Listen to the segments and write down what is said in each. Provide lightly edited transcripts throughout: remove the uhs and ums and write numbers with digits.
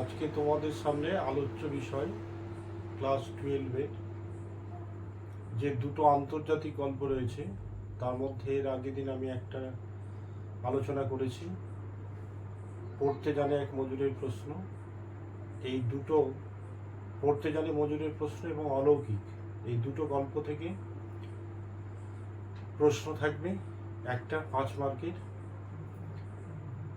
আজকে তোমাদের সামনে আলোচ্য বিষয় ক্লাস 12-এর যে দুটো আন্তর্জাতিক গল্প রয়েছে তার মধ্যে এর আগের দিন আমি একটা আলোচনা করেছি, পড়তে জানে এক মজুরের প্রশ্ন। এই দুটো পড়তে জানে মজুরের প্রশ্ন এবং অলৌকিক, এই দুটো গল্প থেকে প্রশ্ন থাকবে, একটা 5 মার্কের।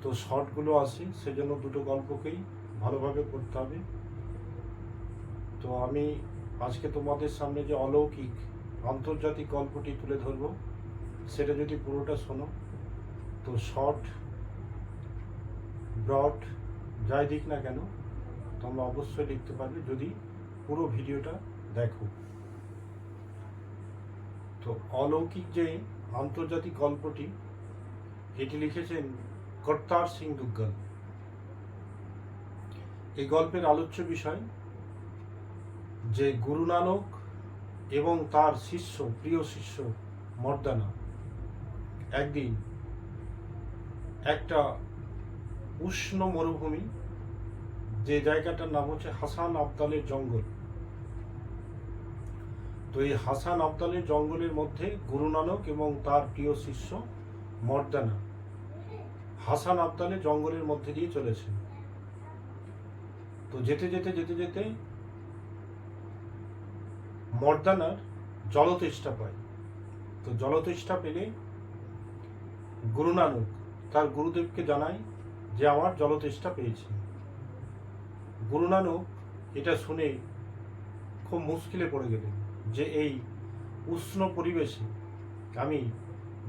তো শর্টগুলো আসে, সেজন্য দুটো গল্পকেই ভালোভাবে পড়তে হবে। তো আমি আজকে তোমাদের সামনে যে অলৌকিক আন্তর্জাতিক গল্পটি তুলে ধরবো, সেটা যদি পুরোটা শোনো তো শর্ট ব্রড যাই দিক না কেন তোমরা অবশ্যই লিখতে পারবে যদি পুরো ভিডিওটা দেখো। তো অলৌকিক যে আন্তর্জাতিক গল্পটি, এটি লিখেছেন কর্তার সিং দুগ্গল। এই গল্পের আলোচ্য বিষয় যে গুরু নানক এবং তার শিষ্য, প্রিয় শিষ্য মর্দানা একদিন একটা উষ্ণ মরুভূমি, যে জায়গাটার নাম হচ্ছে হাসান আবদালের জঙ্গল। তো এই হাসান আবদালের জঙ্গলের মধ্যে গুরু নানক এবং তার প্রিয় শিষ্য মর্দানা হাসান আবদালের জঙ্গলের মধ্যে দিয়ে চলেছে। তো যেতে যেতে যেতে যেতে মর্দানার জলতেষ্টা পায়। তো জলতেষ্টা পেলে গুরু নানক তার গুরুদেবকে জানায় যে আমার জলতেষ্টা পেয়েছে। গুরু নানক এটা শুনে খুব মুশকিলে পড়ে গেলেন যে এই উষ্ণ পরিবেশে আমি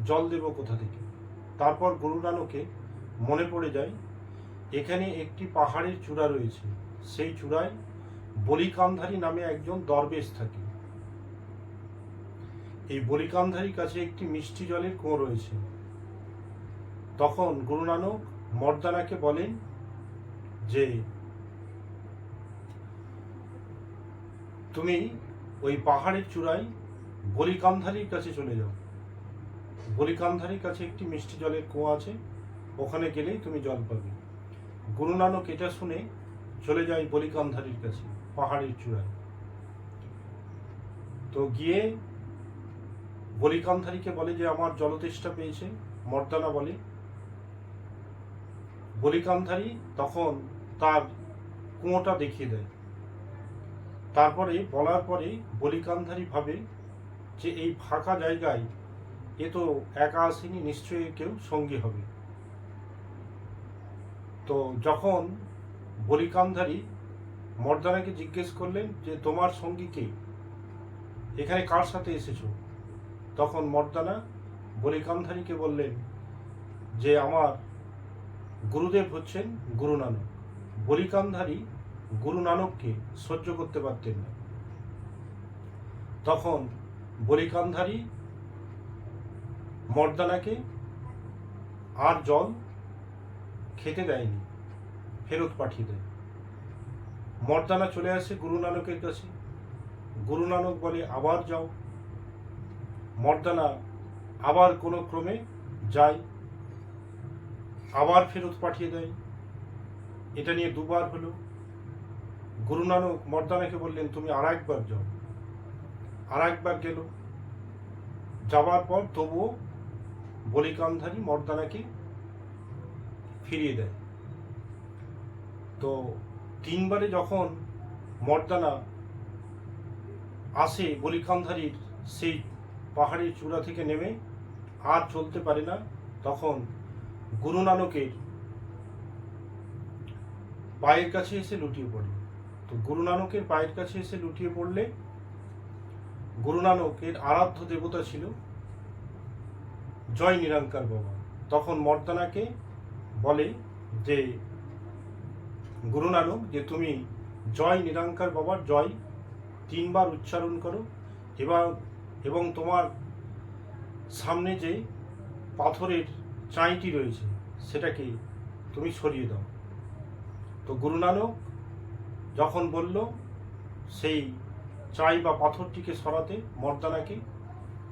জল দেব কোথা থেকে। তারপর গুরু নানকে মনে পড়ে যায় এখানে একটি পাহাড়ের চূড়া রয়েছে, সেই চূড়ায় বলিকান্ধারী নামে একজন দরবেশ থাকে। এই বলিকান্ধারীর কাছে একটি মিষ্টি জলের কুয়ো রয়েছে। তখন গুরু নানক মর্দানাকে বলেন যে তুমি ওই পাহাড়ের চূড়ায় বলিকান্ধারীর কাছে চলে যাও, বলিকান্ধারীর কাছে একটি মিষ্টি জলের কুয়ো আছে, ওখানে গেলেই তুমি জল পাবে। গুরু নানক এটা শুনে চলে যায় বলিকান্ধারীর কাছে পাহাড়ের চূড়ায়। তো গিয়ে বলিকান্ধারীকে বলে যে আমার জলতেষ্টা পেয়েছে। মর্দানা বলে, বলিকান্ধারী তখন তার কুয়োটা দেখিয়ে দেয়। তারপরে বলার পরে বলিকান্ধারী ভাবে যে এই ফাঁকা জায়গায় এ তো একা আসেনি, নিশ্চয়ই কেউ সঙ্গী হবে। তো যখন বলিকান্ধারী মর্দানাকে জিজ্ঞেস করলেন যে তোমার সঙ্গী কে, এখানে কার সাথে এসেছো, তখন মর্দানা বলিকান্ধারীকে বললেন যে আমার গুরুদেব হচ্ছেন গুরু নানক। বলিকান্ধারী গুরু নানককে সহ্য করতে পারতেন না। তখন বলিকান্ধারী মর্দানাকে আর জল খেতে দেয়নি, ফেরত পাঠিয়ে দেয়। মর্দানা চলে আসে গুরু নানকের কাছে। গুরু নানক বলে আবার যাও। মর্দানা আবার কোনো ক্রমে যায়, আবার ফেরত পাঠিয়ে দেয়। এটা নিয়ে দুবার হলো। গুরু নানক মর্দানাকে বললেন তুমি আর একবার যাও। আর একবার গেল। যাওয়ার পর তবুও বলিকান্ধারী মর্দানাকে ফিরিয়ে দেয়। তো 3 বারে যখন মর্দানা আসে বলিকান্ধারীর সেই পাহাড়ের চূড়া থেকে নেমে আর চলতে পারে না, তখন গুরু নানকের পায়ের কাছে এসে লুটিয়ে পড়ে। তো গুরু নানকের পায়ের কাছে এসে লুটিয়ে পড়লে গুরু নানকের আরাধ্য দেবতা ছিল জয় নিরঙ্কার বাবা। তখন মর্দানাকে বলে যে গুরু নানক যে তুমি জয় নিরঙ্কার বাবার জয় 3 বার উচ্চারণ করো এবং তোমার সামনে যে পাথরের চাঁইটি রয়েছে সেটাকে তুমি সরিয়ে দাও। তো গুরু নানক যখন বলল সেই চাই বা পাথরটিকে সরাতে মর্দানাকে,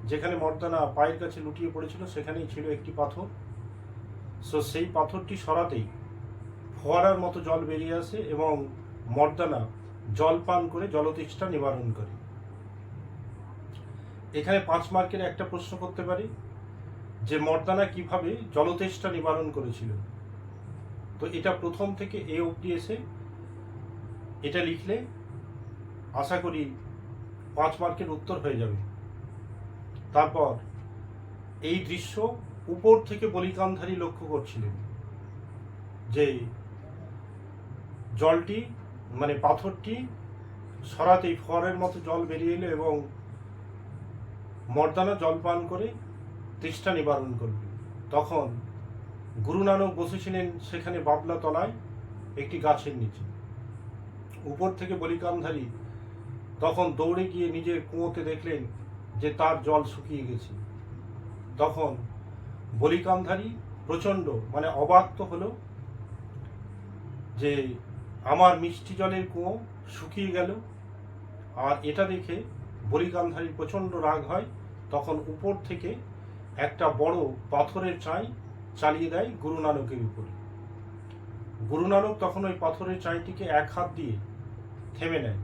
যেখানে মর্দানা পায়ের কাছে লুটিয়ে পড়েছিল সেখানেই ছিল একটি পাথর। সেই পাথরটি সরাতেই ফোয়ারার মতো জল বেরিয়ে আসে এবং মর্দানা জল পান করে জলতৃষ্ণা নিবারণ করে। এখানে 5 মার্কের একটা প্রশ্ন করতে পারি যে মর্দানা কিভাবে জলতৃষ্ণা নিবারণ করেছিল। তো এটা প্রথম থেকে এ অবধি এসে এটা লিখলে আশা করি 5 মার্কের উত্তর হয়ে যাবে। তারপর এই দৃশ্য উপর থেকে বলিকান্ধারী লক্ষ্য করছিলেন যে জলটি মানে পাথরটি সরাতেই ফোয়ারের মতো জল বেরিয়ে এলো এবং মর্দানা জল পান করে তৃষ্ণা নিবারণ করবে। তখন গুরু নানক বসেছিলেন সেখানে বাবলা তলায় একটি গাছের নিচে। উপর থেকে বলিকান্ধারী তখন দৌড়ে গিয়ে নিজের কুয়োতে দেখলেন যে তার জল শুকিয়ে গেছে। তখন বলিকান্ধারী প্রচণ্ড মানে অবাক তো হলো যে আমার মিষ্টি জলের কুয়ো শুকিয়ে গেল। আর এটা দেখে বলিকান্ধারীর প্রচণ্ড রাগ হয়। তখন উপর থেকে একটা বড় পাথরের চাই চালিয়ে দেয় গুরু নানকের উপরে। গুরু নানক তখন ওই পাথরের চাইটিকে এক হাত দিয়ে থেমে নেয়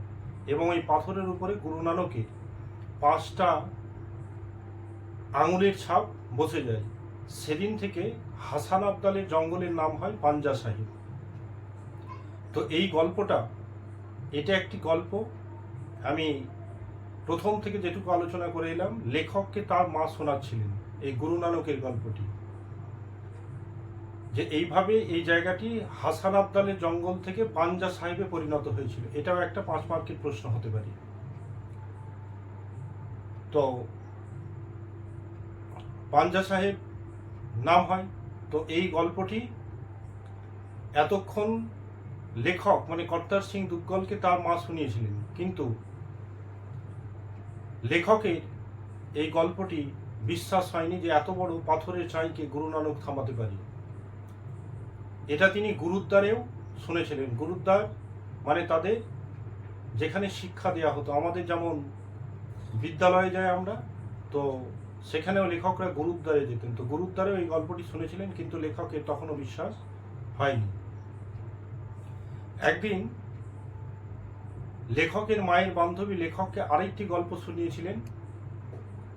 এবং ওই পাথরের উপরে গুরু নানকের 5টা আঙুলের ছাপ বসে যায়। সেদিন থেকে হাসান আবদালের জঙ্গলের নাম হয় পাঞ্জা সাহিব। তো এই গল্পটা এটা একটি গল্প। আমি প্রথম থেকে যেটুকু আলোচনা করে এলাম, লেখককে তার মা শোনাচ্ছিলেন এই গুরু নানকের গল্পটি, যে এইভাবে এই জায়গাটি হাসান আবদালের জঙ্গল থেকে পাঞ্জা সাহেবে পরিণত হয়েছিল। এটাও একটা 5 মার্কের প্রশ্ন হতে পারে। তো পাঞ্জা সাহেব নাম হয়। তো এই গল্পটি এতক্ষণ লেখক মানে কর্তার সিং দুগ্গলকে তার মা শুনিয়েছিলেন, কিন্তু লেখকের এই গল্পটি বিশ্বাস হয়নি যে এত বড় পাথরের চাইকে গুরু নানক থামাতে পারে। এটা তিনি গুরুদ্বারেও শুনেছিলেন। গুরুদ্বার মানে তাদের যেখানে শিক্ষা দেওয়া হতো, আমাদের যেমন বিদ্যালয়ে যাই আমরা, তো সেখানেও লেখকরা গুরুদ্বারে যেতেন। তো গুরুদ্বারেও এই গল্পটি শুনেছিলেন, কিন্তু লেখকের তখনও বিশ্বাস হয়নি। একদিন লেখকের মায়ের বান্ধবী লেখককে আরেকটি গল্প শুনিয়েছিলেন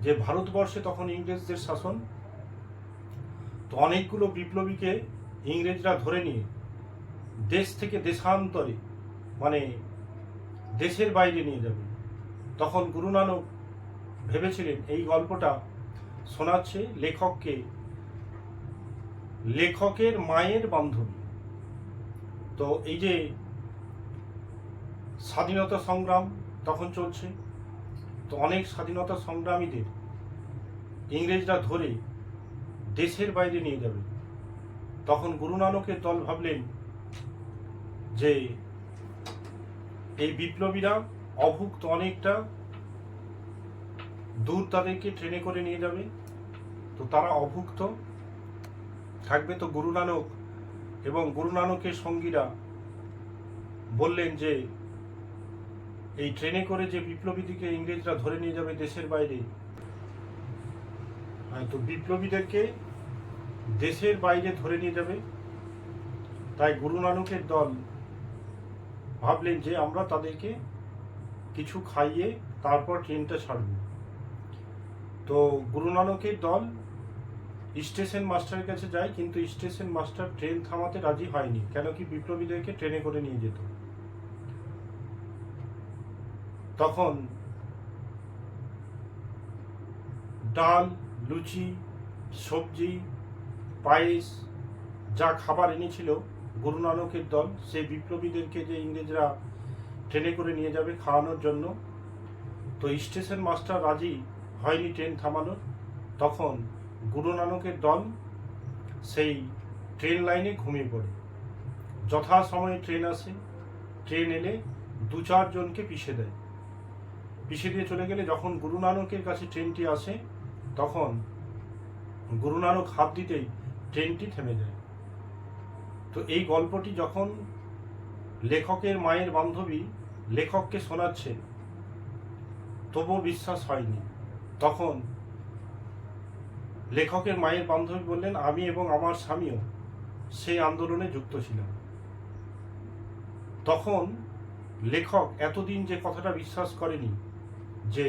যে ভারতবর্ষে তখন ইংরেজদের শাসন। তো অনেকগুলো বিপ্লবীকে ইংরেজরা ধরে নিয়ে দেশ থেকে দেশান্তরে মানে দেশের বাইরে নিয়ে যাবে। তখন গুরু নানক ভেবেছিলেন এই গল্পটা শোনাচ্ছে লেখককে লেখকের মায়ের বান্ধবী। তো এই যে স্বাধীনতা সংগ্রাম তখন চলছে, তো অনেক স্বাধীনতা সংগ্রামীদের ইংরেজরা ধরে দেশের বাইরে নিয়ে যাবে। তখন গুরু নানকের দল ভাবলেন যে এই বিপ্লবীরা অভুক্ত, অনেকটা দূর তাদেরকে ট্রেনে করে নিয়ে যাবে, তো তারা অভুক্ত থাকবে। তো গুরু নানক এবং গুরু নানকের সঙ্গীরা বললেন যে এই ট্রেনে করে যে বিপ্লবীদেরকে ইংরেজরা ধরে নিয়ে যাবে দেশের বাইরে, তো বিপ্লবীদেরকে দেশের বাইরে ধরে নিয়ে যাবে। তাই গুরু নানকের দল ভাবলেন যে আমরা তাদেরকে কিছু খাইয়ে তারপর ট্রেনটা ছাড়ব। তো গুরু নানকের দল স্টেশন মাস্টারের কাছে যায়, কিন্তু স্টেশন মাস্টার ট্রেন থামাতে রাজি হয়নি, কেন কি বিপ্লবীদেরকে ট্রেনে করে নিয়ে যেত। তখন ডাল, লুচি, সবজি, পায়েস যা খাবার এনেছিল গুরু নানকের দল, সেই বিপ্লবীদেরকে যে ইংরেজরা ট্রেনে করে নিয়ে যাবে খাওয়ানোর জন্য, তো স্টেশন মাস্টার রাজি হয়নি ট্রেন থামানোর। তখন গুরু নানকের দল সেই ট্রেন লাইনে ঘুমিয়ে পড়ে। যথাসময়ে ট্রেন আসে, ট্রেন এলে 2-4 জনকে পিষে দেয়। পিষে দিয়ে চলে গেলে যখন গুরু নানকের কাছে ট্রেনটি আসে, তখন গুরু নানক হাত দিতেই ট্রেনটি থেমে যায়। তো এই গল্পটি যখন লেখকের মায়ের বান্ধবী লেখককে শোনাচ্ছে, তবুও বিশ্বাস হয়নি। তখন লেখকের মায়ের বান্ধবী বললেন, আমি এবং আমার স্বামীও সেই আন্দোলনে যুক্ত ছিলাম। তখন লেখক এতদিন যে কথাটা বিশ্বাস করেনি, যে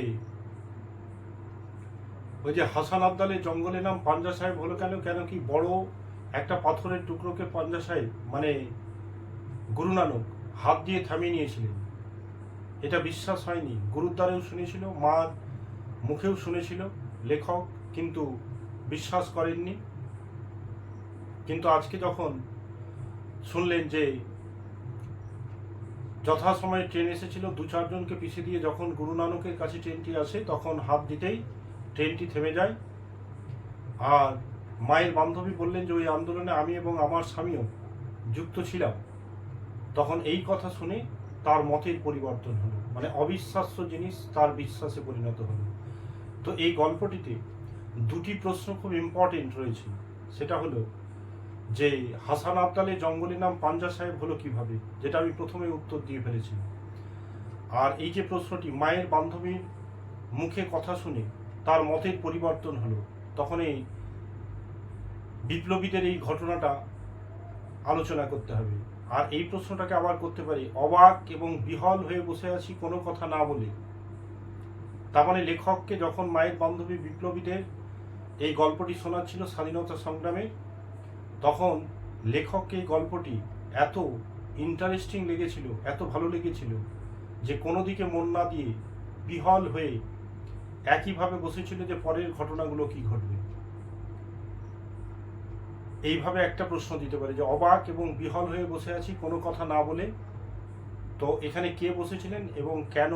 ওই যে হাসান আবদালের জঙ্গলের নাম পাঞ্জা সাহেব হলো কেন, কেন কি বড় একটা পাথরের টুকরোকে পাঞ্জা সাহেব মানে গুরু নানক হাত দিয়ে থামিয়ে নিয়েছিলেন, এটা বিশ্বাস হয়নি। গুরুদ্বারেও শুনেছিল, মার মুখেও শুনেছিল লেখক, কিন্তু বিশ্বাস করেননি। কিন্তু আজকে যখন শুনলেন যে যথাসময়ে ট্রেন এসেছিল, 2-4 জনকে পিছিয়ে দিয়ে যখন গুরু নানকের কাছে ট্রেনটি আসে, তখন হাত দিতেই ট্রেনটি থেমে যায়। আর মায়ের বান্ধবী বললেন যে ওই আন্দোলনে আমি এবং আমার স্বামীও যুক্ত ছিলাম। তখন এই কথা শুনে তার মতের পরিবর্তন হলো, মানে অবিশ্বাস্য জিনিস তার বিশ্বাসে পরিণত হলো। তো এই গল্পটিতে দুটি প্রশ্ন খুব ইম্পর্টেন্ট রয়েছে। সেটা হলো যে হাসান আবদালের জঙ্গলের নাম পাঞ্জা সাহেব হলো কিভাবে, যেটা আমি প্রথমে উত্তর দিয়ে ফেলেছি। আর এই যে প্রশ্নটি মায়ের বান্ধবীর মুখে কথা শুনে তার মতের পরিবর্তন হলো, তখন এই বিপ্লবীদের এই ঘটনাটা আলোচনা করতে হবে। আর এই প্রশ্নটাকে আবার করতে পারি, অবাক এবং বিহল হয়ে বসে আছি কোনো কথা না বলে। তার মানে লেখককে যখন মায়ের বান্ধবী বিপ্লবীদের এই গল্পটি শোনাচ্ছিল স্বাধীনতা সংগ্রামে, তখন লেখককে এই গল্পটি এত ইন্টারেস্টিং লেগেছিল, এত ভালো লেগেছিল যে কোনো দিকে মন না দিয়ে বিহল হয়ে একইভাবে বসেছিল যে পরের ঘটনাগুলো কি ঘটবে। এইভাবে একটা প্রশ্ন দিতে পারে যে অবাক এবং বিহল হয়ে বসে আছি কোনো কথা না বলে। তো এখানে কে বসেছিলেন এবং কেন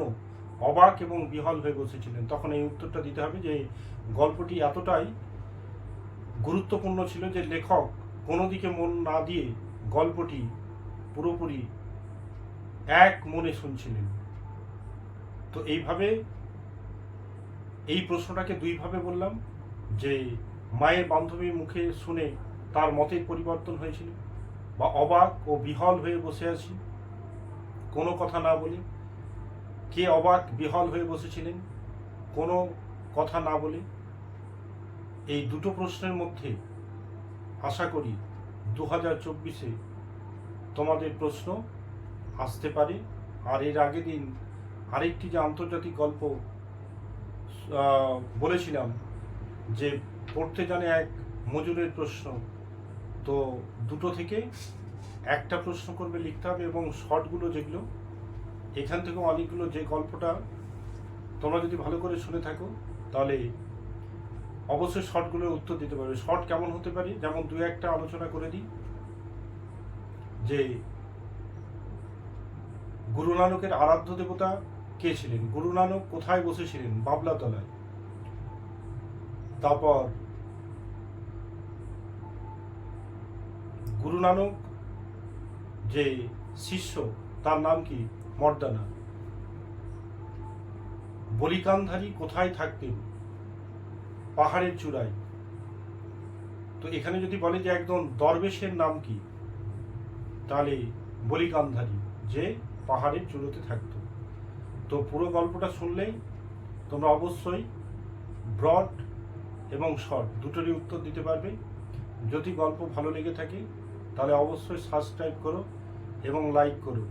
অবাক এবং বিহল হয়ে বসেছিলেন, তখন এই উত্তরটা দিতে হবে যে গল্পটি এতটাই গুরুত্বপূর্ণ ছিল যে লেখক কোনো দিকে মন না দিয়ে গল্পটি পুরোপুরি এক মনে শুনছিলেন। তো এইভাবে এই প্রশ্নটাকে দুইভাবে বললাম, যে মায়ের বান্ধবীর মুখে শুনে তার মতের পরিবর্তন হয়েছিল, বা অবাক ও বিহল হয়ে বসে আছি কোনো কথা না বলে। কে অবাক বিহল হয়ে বসেছিলেন কোনো কথা না বলে? এই দুটো প্রশ্নের মধ্যে আশা করি 2024-এ তোমাদের প্রশ্ন আসতে পারে। আর এর আগের দিন আরেকটি যে আন্তর্জাতিক গল্প বলেছিলাম যে পড়তে জানে এক মজুরের প্রশ্ন, তো দুটো থেকে একটা প্রশ্ন করবে লিখতে হবে। এবং শর্টগুলো যেগুলো এখান থেকেও অনেকগুলো, যে গল্পটা তোমরা যদি ভালো করে শুনে থাকো তাহলে অবশ্যই শর্টগুলোর উত্তর দিতে পারবে। শর্ট কেমন হতে পারে, যেমন 2-1টা আলোচনা করে দিই। যে গুরু নানকের আরাধ্য দেবতা কে ছিলেন, গুরু নানক কোথায় বসেছিলেন, বাবলাতলায়। তারপর গুরু নানক যে শিষ্য তার নাম কি, মর্দানা। বলিকানধারী কোথায় থাকতেন, পাহাড়ের চূড়ায়। তো এখানে যদি বলে যে একজন দরবেশের নাম কি, তাহলে বলিকানধারী যে পাহাড়ের চূড়োতে থাকতো। তো পুরো গল্পটা শুনলেই তোমরা অবশ্যই ব্রড এবং শর্ট দুটোরই উত্তর দিতে পারবে। যদি গল্প ভালো লেগে থাকে তাহলে অবশ্যই সাবস্ক্রাইব করো এবং লাইক করো।